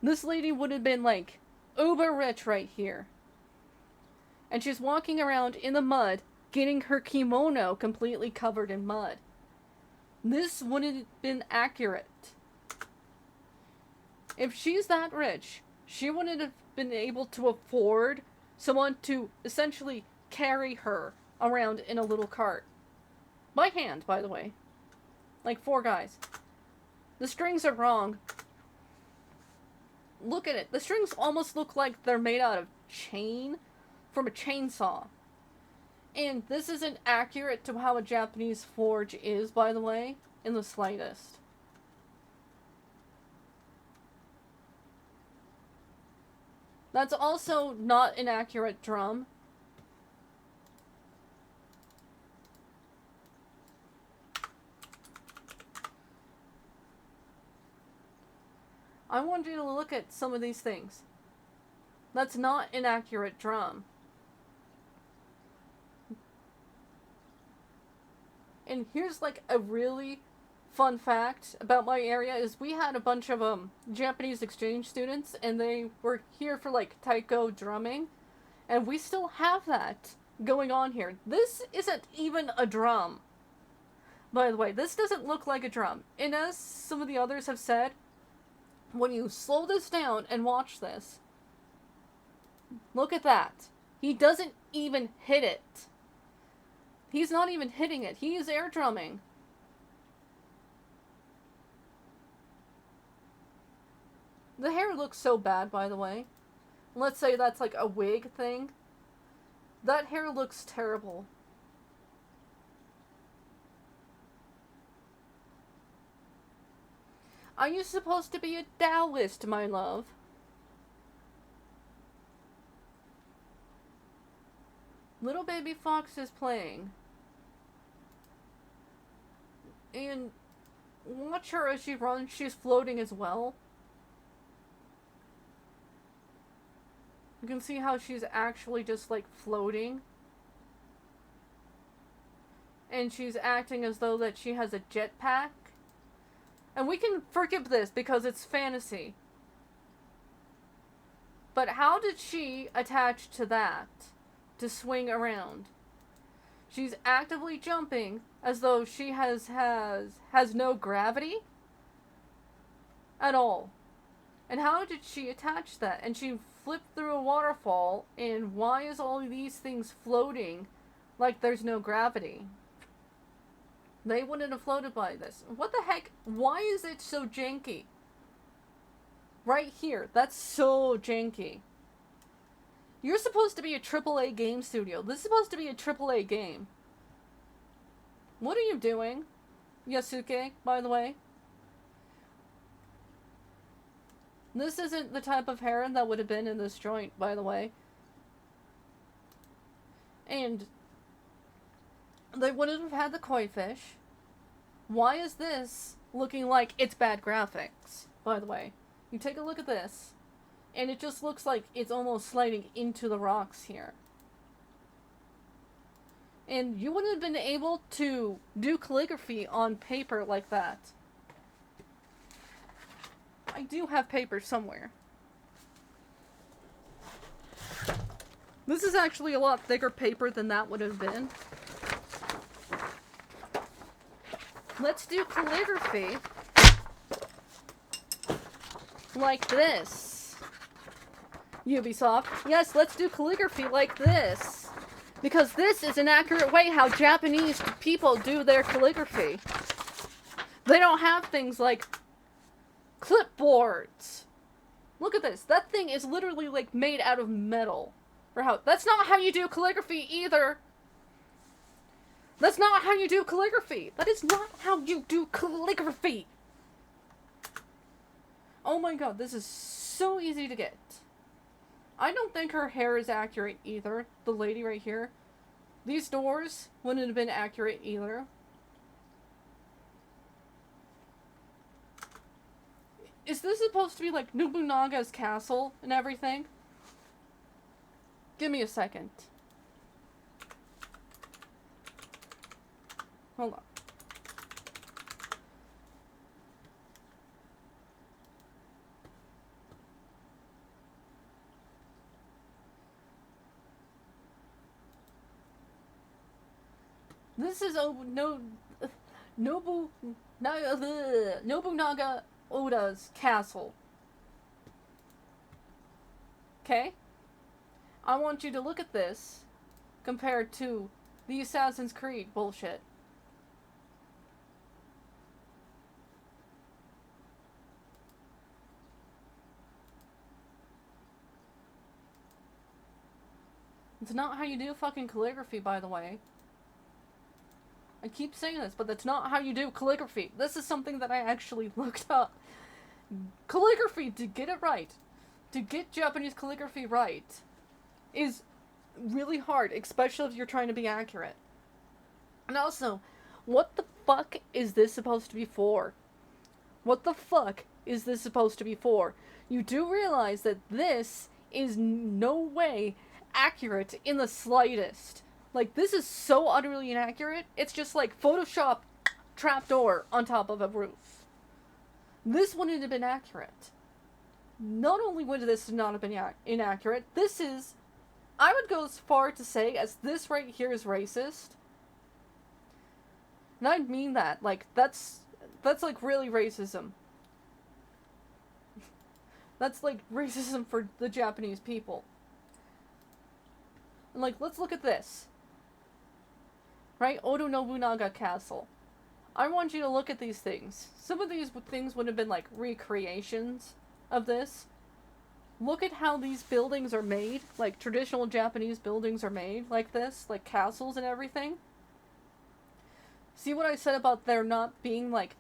This lady would have been like uber rich right here. And she's walking around in the mud, getting her kimono completely covered in mud. This wouldn't have been accurate. If she's that rich, she wouldn't have been able to afford someone to essentially carry her around in a little cart. By hand, by the way. Like 4 guys. The strings are wrong. Look at it. The strings almost look like they're made out of chain from a chainsaw. And this isn't accurate to how a Japanese forge is, by the way, in the slightest. That's also not an accurate drum. I want you to look at some of these things. That's not an accurate drum. And here's like a really fun fact about my area is we had a bunch of Japanese exchange students, and they were here for like taiko drumming, and we still have that going on here. This isn't even a drum. By the way, this doesn't look like a drum. And as some of the others have said, when you slow this down and watch this, look at that. He doesn't even hit it. He's not even hitting it. He is air drumming. The hair looks so bad, by the way. Let's say that's like a wig thing. That hair looks terrible. Are you supposed to be a Taoist, my love? Little baby fox is playing. And watch her as she runs. She's floating as well. You can see how she's actually just like floating. And she's acting as though that she has a jetpack. And we can forgive this because it's fantasy. But how did she attach to that to swing around? She's actively jumping as though she has no gravity at all. And how did she attach that? And she flipped through a waterfall, and why is all of these things floating like there's no gravity? They wouldn't have floated by this. What the heck? Why is it so janky? Right here. That's so janky. You're supposed to be a AAA game studio. This is supposed to be a AAA game. What are you doing, Yusuke, by the way? This isn't the type of hair that would have been in this joint, by the way. And they wouldn't have had the koi fish. Why is this looking like it's bad graphics, by the way? You take a look at this, and it just looks like it's almost sliding into the rocks here. And you wouldn't have been able to do calligraphy on paper like that. I do have paper somewhere. This is actually a lot thicker paper than that would have been. Let's do calligraphy like this. Ubisoft. Yes, let's do calligraphy like this. Because this is an accurate way how Japanese people do their calligraphy. They don't have things like clipboards. Look at this. That thing is literally like made out of metal. That's not how you do calligraphy either. That's not how you do calligraphy. That is not how you do calligraphy. Oh my god, this is so easy to get. I don't think her hair is accurate either. The lady right here. These doors wouldn't have been accurate either. Is this supposed to be like Nobunaga's castle and everything? Give me a second. Hold on. This is Nobunaga Oda's castle. Okay? I want you to look at this compared to the Assassin's Creed bullshit. It's not how you do fucking calligraphy, by the way. I keep saying this, but that's not how you do calligraphy. This is something that I actually looked up. Calligraphy, to get it right, to get Japanese calligraphy right, is really hard, especially if you're trying to be accurate. And also, what the fuck is this supposed to be for? What the fuck is this supposed to be for? You do realize that this is no way accurate in the slightest. Like, this is so utterly inaccurate, it's just like Photoshop trapdoor on top of a roof. This wouldn't have been accurate. Not only would this not have been inaccurate, this is, I would go as far to say as this right here is racist. And I mean that, like, that's like really racism. That's like racism for the Japanese people. And like, let's look at this. Right? Oda Nobunaga Castle. I want you to look at these things. Some of these things would have been like recreations of this. Look at how these buildings are made. Like traditional Japanese buildings are made like this. Like castles and everything. See what I said about there not being like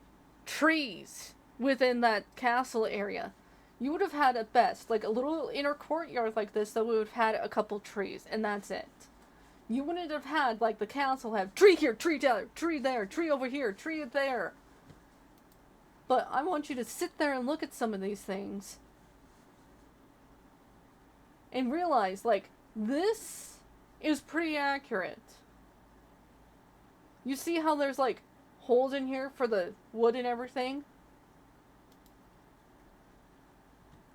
trees within that castle area? You would have had at best like a little inner courtyard like this that would have had a couple trees, and that's it. You wouldn't have had, like, the castle have tree here, tree there, tree over here, tree there. But I want you to sit there and look at some of these things. And realize, like, this is pretty accurate. You see how there's, like, holes in here for the wood and everything?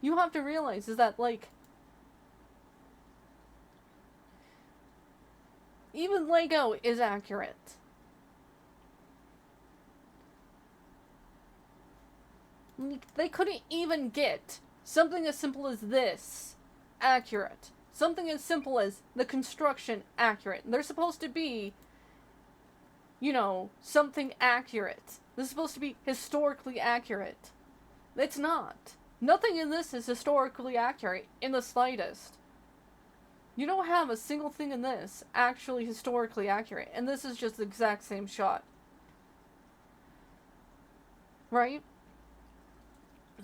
You have to realize is that, like, even Lego is accurate. They couldn't even get something as simple as this accurate. Something as simple as the construction accurate. They're supposed to be, you know, something accurate. They're supposed to be historically accurate. It's not. Nothing in this is historically accurate in the slightest. You don't have a single thing in this actually historically accurate, and this is just the exact same shot. Right?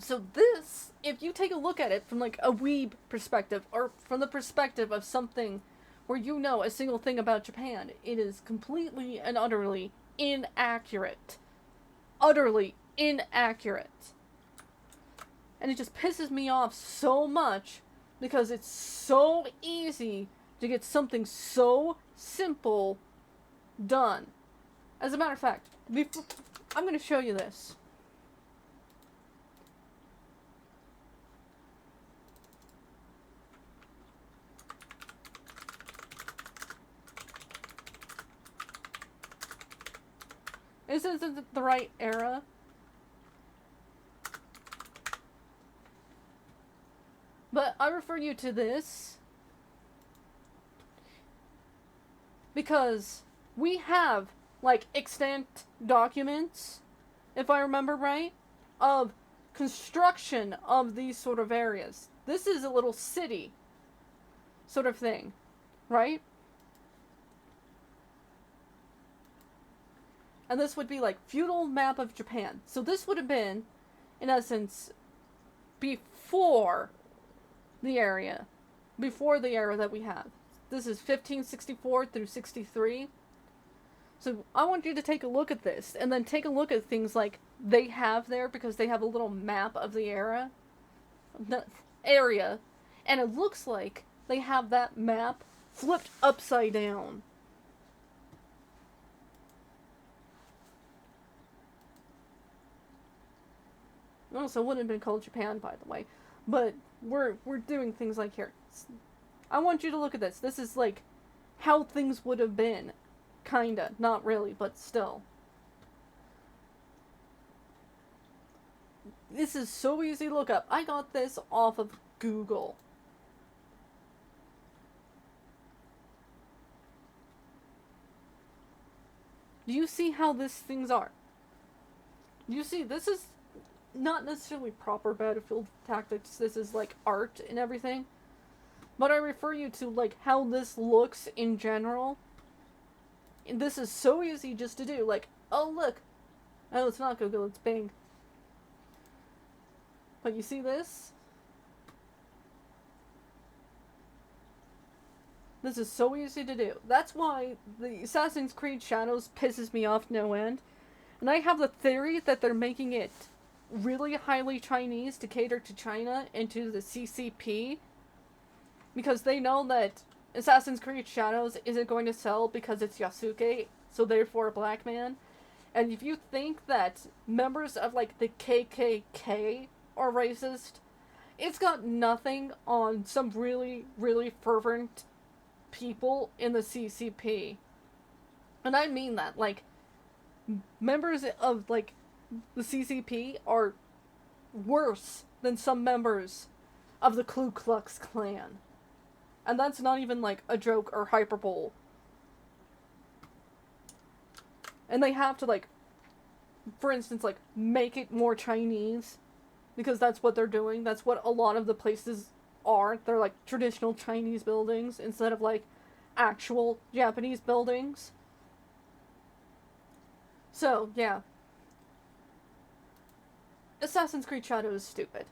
So this, if you take a look at it from like a weeb perspective, or from the perspective of something where you know a single thing about Japan, it is completely and utterly inaccurate. Utterly inaccurate. And it just pisses me off so much, because it's so easy to get something so simple done. As a matter of fact, I'm going to show you this. This isn't the right era. But I refer you to this because we have, like, extant documents, if I remember right, of construction of these sort of areas. This is a little city sort of thing, right? And this would be like feudal map of Japan. So this would have been, in essence, before the era that we have. This is 1564 through 63. So I want you to take a look at this, and then take a look at things like they have there, because they have a little map of the area, and it looks like they have that map flipped upside down. Also, wouldn't have been called Japan, by the way. But we're doing things like here. I want you to look at this. This is like how things would have been. Kinda. Not really, but still. This is so easy to look up. I got this off of Google. Do you see how these things are? You see, this is not necessarily proper battlefield tactics. This is like art and everything. But I refer you to like how this looks in general. And this is so easy just to do. Like, oh look. Oh, it's not Google, it's Bing. But you see this? This is so easy to do. That's why the Assassin's Creed Shadows pisses me off no end. And I have the theory that they're making it really highly Chinese to cater to China and to the CCP. Because they know that Assassin's Creed Shadows isn't going to sell because it's Yusuke, so therefore a black man. And if you think that members of like the KKK are racist, it's got nothing on some really, really fervent people in the CCP. And I mean that, like, members of, like, the CCP are worse than some members of the Ku Klux Klan. And that's not even, like, a joke or hyperbole. And they have to, like, for instance, like, make it more Chinese. Because that's what they're doing. That's what a lot of the places are. They're like traditional Chinese buildings instead of like actual Japanese buildings. So, yeah. Assassin's Creed Shadow is stupid.